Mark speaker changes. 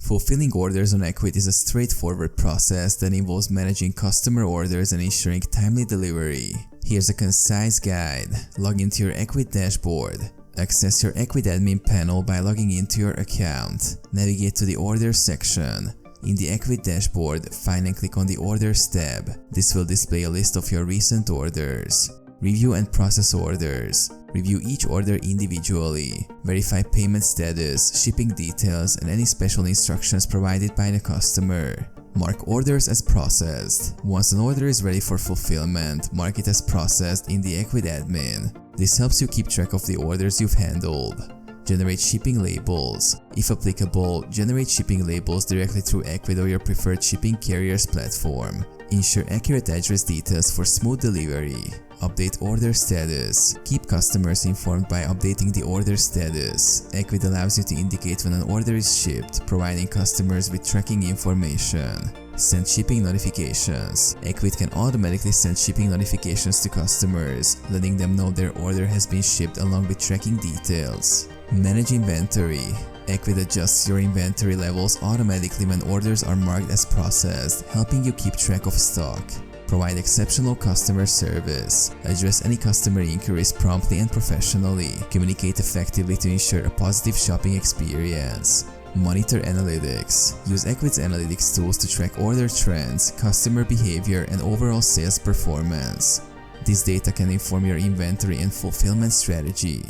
Speaker 1: Fulfilling orders on Ecwid is a straightforward process that involves managing customer orders and ensuring timely delivery. Here's a concise guide. Log into your Ecwid dashboard. Access your Ecwid admin panel by logging into your account. Navigate to the Orders section. In the Ecwid dashboard, find and click on the Orders tab. This will display a list of your recent orders. Review and process orders. Review each order individually. Verify payment status, shipping details, and any special instructions provided by the customer. Mark orders as processed. Once an order is ready for fulfillment, mark it as processed in the Ecwid admin. This helps you keep track of the orders you've handled. Generate shipping labels. If applicable, generate shipping labels directly through Ecwid or your preferred shipping carrier's platform. Ensure accurate address details for smooth delivery. Update order status. Keep customers informed by updating the order status. Ecwid allows you to indicate when an order is shipped, providing customers with tracking information. Send shipping notifications. Ecwid can automatically send shipping notifications to customers, letting them know their order has been shipped along with tracking details. Manage inventory. Ecwid adjusts your inventory levels automatically when orders are marked as processed, helping you keep track of stock. Provide exceptional customer service. Address any customer inquiries promptly and professionally. Communicate effectively to ensure a positive shopping experience. Monitor analytics. Use Ecwid's analytics tools to track order trends, customer behavior, and overall sales performance. This data can inform your inventory and fulfillment strategy.